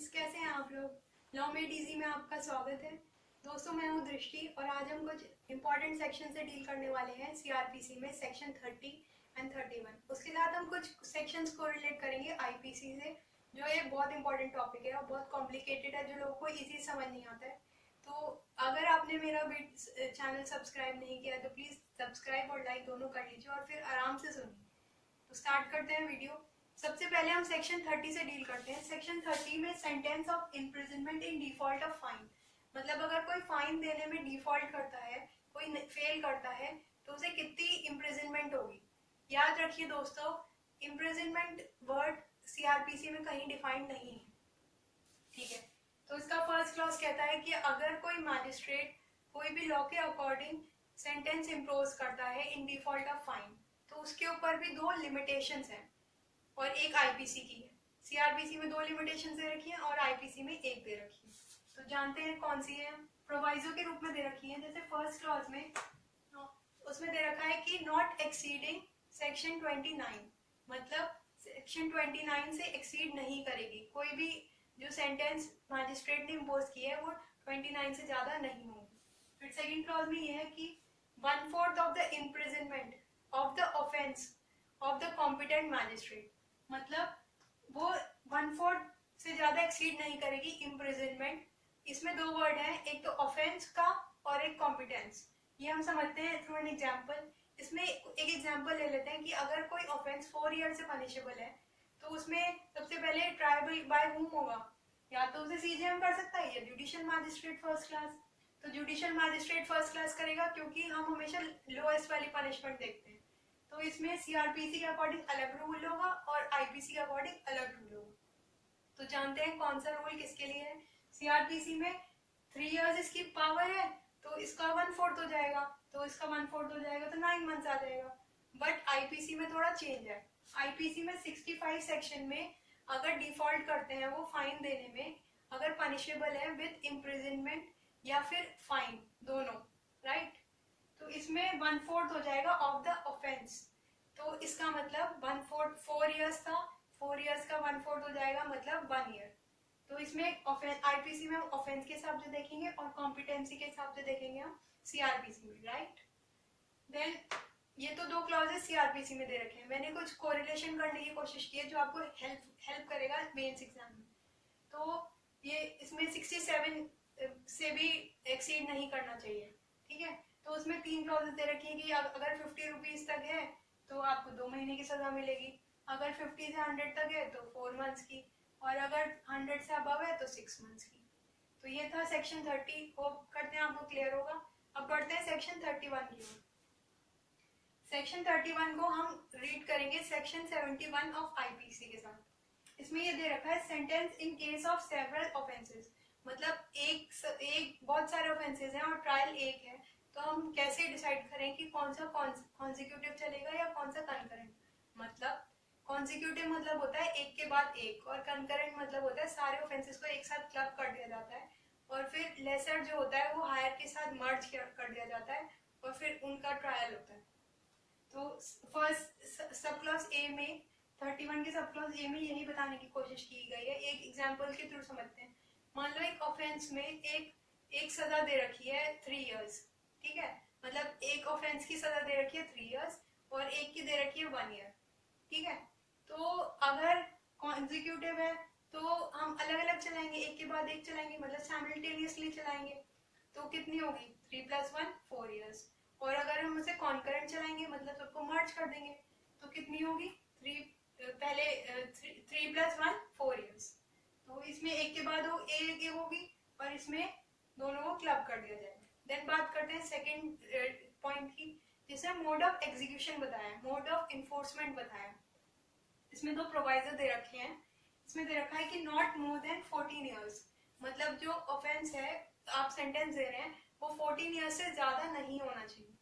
Friends, कैसे हैं आप लोग। लॉ मेड इजी में आपका स्वागत है। दोस्तों, मैं हूं दृष्टि और आज हम कुछ इंपॉर्टेंट सेक्शन से डील करने वाले हैं सीआरपीसी में सेक्शन 30 एंड 31। उसके साथ हम कुछ सेक्शंस को रिलेट करेंगे आईपीसी से, जो एक बहुत इंपॉर्टेंट टॉपिक है और बहुत कॉम्प्लिकेटेड है, जो लोगों को इजी समझ नहीं आता है। तो अगर आपने मेरा चैनल सब्सक्राइब नहीं किया तो प्लीज़ सब्सक्राइब और लाइक दोनों कर लीजिए और फिर आराम से सुनिए। तो स्टार्ट करते हैं वीडियो। सबसे पहले हम सेक्शन 30 से डील करते हैं। सेक्शन 30 में sentence of imprisonment in default of fine, मतलब अगर कोई फाइन देने में डिफॉल्ट करता है, कोई फेल करता है, तो उसे कितनी इम्प्रिजनमेंट होगी। याद रखिए दोस्तों, इम्प्रिजनमेंट वर्ड सीआरपीसी में कहीं डिफाइंड नहीं है, ठीक है। तो इसका फर्स्ट क्लॉज कहता है कि अगर कोई मैजिस्ट्रेट कोई भी लॉ के अकॉर्डिंग सेंटेंस इम्पोज करता है इन डिफॉल्ट ऑफ फाइन, तो उसके ऊपर भी दो लिमिटेशंस हैं और एक आईपीसी की है। सीआरपीसी में दो लिमिटेशन दे रखी है और आईपीसी में एक दे रखी है। तो जानते हैं कौन सी है। प्रोवाइजो के रूप में दे रखी है, जैसे फर्स्ट क्लॉज में उसमें दे रखा है कि नॉट एक्सीडिंग सेक्शन 29, मतलब सेक्शन 29 से एक्सीड नहीं करेगी। कोई भी जो सेंटेंस मैजिस्ट्रेट ने इम्पोज की है वो 29 से ज्यादा नहीं होगी। फिर सेकंड क्लॉज में ये है कि 1/4 of the imprisonment of the offence of the competent magistrate, मतलब वो 1/4 से ज्यादा एक्सीड नहीं करेगी इम्प्रिजनमेंट। इसमें दो वर्ड हैं, एक तो ऑफेंस का और एक कॉम्पिटेंस। ये हम समझते हैं थ्रू एन एग्जाम्पल। इसमें एक एग्जाम्पल ले लेते हैं कि अगर कोई ऑफेंस 4 ईयर से पनिशेबल है, तो उसमें सबसे पहले ट्रायबल बाय हुम होगा, या तो उसे सीजेएम कर सकता है या जुडिशियल मैजिस्ट्रेट फर्स्ट क्लास। तो जुडिशियल मैजिस्ट्रेट फर्स्ट क्लास करेगा, क्योंकि हम हमेशा लोएस्ट वाली पनिशमेंट देखते हैं। तो इसमें सीआरपीसी के अकॉर्डिंग अलग रूल होगा और आईपीसी के अकॉर्डिंग अलग रूल होगा। तो जानते हैं कौन सा रूल किसके लिए है। सीआरपीसी में 3 इयर्स इसकी पावर है, तो इसका 1/4 हो जाएगा, तो इसका 1/4 हो जाएगा, तो 9 मंथ्स आ जाएगा। बट आईपीसी में थोड़ा चेंज है। आईपीसी में 65 सेक्शन में अगर डिफॉल्ट करते हैं वो फाइन देने में, अगर पनिशेबल है विद इम्प्रिजनमेंट या फिर फाइन दोनों, राइट। तो इसमें 1/4 हो जाएगा ऑफ द ऑफेंस। तो इसका मतलब 1/4 4 इयर्स था, 4 इयर्स का 1/4 हो जाएगा, मतलब 1 ईयर। तो इसमें आईपीसी में हम ऑफेंस के हिसाब से देखेंगे और कॉम्पिटेंसी के हिसाब से देखेंगे हम सीआरपीसी में, राइट। देन ये तो दो क्लॉजेस सीआरपीसी में दे रखे हैं। मैंने कुछ कोरिलेशन करने की कोशिश की है जो आपको हेल्प करेगा मेंस एग्जाम में। तो ये इसमें 67 से भी एक्सीड नहीं करना चाहिए, ठीक है। तो उसमें 3 क्लॉजेस दे रखी है कि अगर 50 रुपीज तक है तो आपको 2 महीने की सजा मिलेगी, अगर 50 से 100 तक है तो 4 मंथ्स की, और अगर 100 से अबव है तो 6 मंथ्स की। तो ये था सेक्शन 30। होप करते हैं आपको क्लियर होगा। अब बढ़ते हैं सेक्शन 31 की ओर। सेक्शन 31 को हम रीड करेंगे सेक्शन 71 ऑफ आईपीसी के साथ। इसमें ये दे रखा है sentence in case of several offences, मतलब एक बहुत सारे ऑफेंसेस हैं और ट्रायल एक है, तो हम कैसे डिसाइड करें कि कौन सा कॉन्जिक्यूटिव चलेगा या कौन सा कंकरेंट। मतलब कॉन्जिक्यूटिव मतलब होता है एक के बाद एक, और कंकरेंट मतलब होता है सारे ऑफेंसेस को एक साथ क्लब कर दिया जाता है और फिर लेसर जो होता है वो हायर के साथ मर्ज कर दिया जाता है और फिर उनका ट्रायल होता है। तो फर्स्ट सब क्लॉज ए में 31 के सब क्लॉज ए में यही बताने की कोशिश की गई है। एक एग्जांपल के थ्रू समझते हैं। मान लो एक ऑफेंस में एक सजा दे रखी है 3 इयर्स, ठीक है। मतलब एक ऑफेंस की सजा दे रखी है 3 इयर्स और एक की दे रखी है 1 ईयर, ठीक है। तो अगर कॉन्जिक्यूटिव है तो हम अलग अलग चलाएंगे, एक के बाद एक चलाएंगे, मतलब साइमल्टेनियसली चलाएंगे। तो कितनी होगी 3 + 1 4 इयर्स। और अगर हम उसे कॉन्करेंट चलाएंगे, मतलब सबको मर्ज कर देंगे, तो कितनी होगी 3 + 1 4 इयर्स। तो इसमें एक के बाद वो एक होगी और इसमें दोनों को क्लब कर दिया जाएगा। देन बात करते हैं सेकंड पॉइंट की, जिसमें मोड ऑफ एग्जीक्यूशन बताया, मोड ऑफ इन्फोर्समेंट बताया। इसमें दो प्रोवाइजर दे रखे हैं। इसमें दे रखा है कि नॉट मोर देन 14 इयर्स, मतलब जो ऑफेंस है आप सेंटेंस दे रहे हैं वो 14 इयर्स से ज्यादा नहीं होना चाहिए।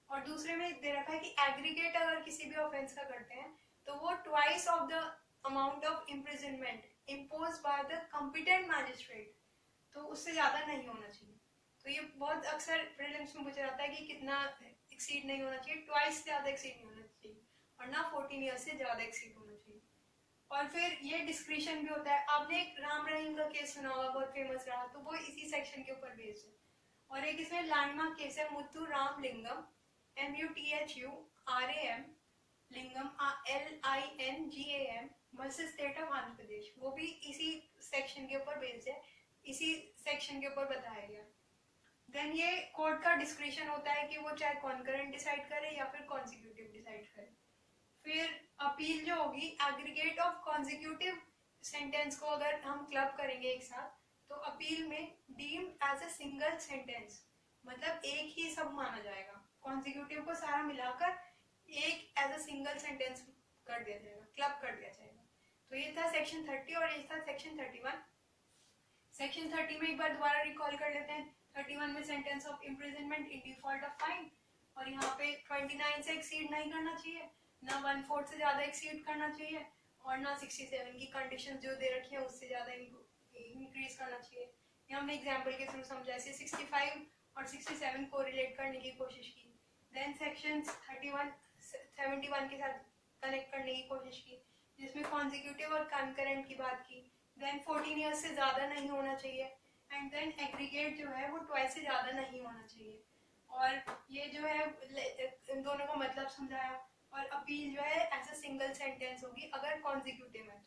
और दूसरे में दे रखा है कि एग्रीगेट अगर किसी भी ऑफेंस का करते हैं तो वो twice of the amount of imprisonment impose by the competent magistrate, तो उससे ज्यादा नहीं होना चाहिए। तो ये बहुत अक्सर प्रीलिम्स में पूछा जाता है कि कितना एक्सीड नहीं होना चाहिए, ट्वाइस से ज्यादा एक्सीड नहीं होना चाहिए और ना 14 ईयर्स से ज्यादा एक्सीड होना चाहिए। और फिर ये डिस्क्रिप्शन भी होता है। आपने एक राम रहीम का केस सुना होगा, बहुत फेमस रहा, तो वो इसी सेक्शन के ऊपर बेस्ड है। और एक इसमें लैंडमार्क केस है Muthu Ram Lingam, MUTHURAM Lingam LINGAM versus state of Andhra Pradesh, वो भी इसी सेक्शन के ऊपर बेस्ड है, इसी सेक्शन के ऊपर बताया गया। देन ये कोर्ट का डिस्क्रिप्शन होता है कि वो चाहे कॉन्करेंट डिसाइड करे या फिर कॉन्सिक्यूटिव डिसाइड करे। फिर अपील जो होगी, एग्रीगेट ऑफ कॉन्सिक्यूटिव सेंटेंस को अगर हम क्लब करेंगे एक साथ, तो अपील में deemed as a single sentence, मतलब एक ही सब माना जाएगा। कॉन्सिक्यूटिव को सारा मिलाकर एक एज अ सिंगल सेंटेंस कर दिया जाएगा, क्लब कर दिया जाएगा। तो ये था सेक्शन 30 और ये था सेक्शन 31। सेक्शन 30 में एक बार दोबारा रिकॉल कर लेते हैं। 31 में sentence of imprisonment in default of fine, और यहाँ पे 29 से एक्सीड नहीं करना चाहिए, ना 1/4 से ज्यादा एक्सीड करना चाहिए, और ना 67 की कंडीशन जो दे रखी है उससे ज्यादा इंक्रीज करना चाहिए। ये हमने एग्जांपल के थ्रू समझा, ऐसे 65 और 67 को रिलेट करने की कोशिश की। देन सेक्शन 31 71 के साथ कनेक्ट करने की कोशिश की, जिसमें कॉन्सिक्यूटिव और कंकरेंट की बात की। देन 14 ईयर्स से ज्यादा नहीं होना चाहिए, एंड देन एग्रीगेट जो है वो ट्वाइस से ज्यादा नहीं होना चाहिए। और ये जो है इन दोनों का मतलब समझाया। और अपील जो है एज अ सिंगल सेंटेंस होगी अगर कॉन्सिक्यूटिव है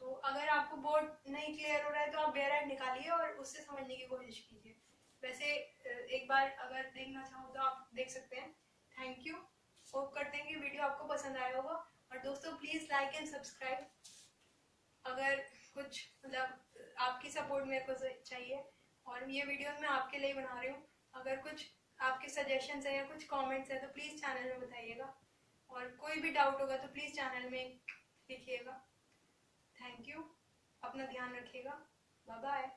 तो अगर आपको बोर्ड नहीं क्लियर हो रहा है तो आप बेयर निकालिए और उससे समझने की कोशिश कीजिए। वैसे एक बार अगर देखना चाहो तो आप देख सकते हैं। थैंक यू, होप करते हैं कि वीडियो आपको पसंद आया होगा। और दोस्तों प्लीज लाइक एंड सब्सक्राइब। अगर कुछ मतलब आपकी सपोर्ट मेरे को चाहिए, और ये वीडियो मैं आपके लिए बना रही हूँ। अगर कुछ आपके सजेशंस हैं या कुछ कमेंट्स हैं तो प्लीज़ चैनल में बताइएगा, और कोई भी डाउट होगा तो प्लीज़ चैनल में लिखिएगा। थैंक यू, अपना ध्यान रखिएगा, बाय बाय।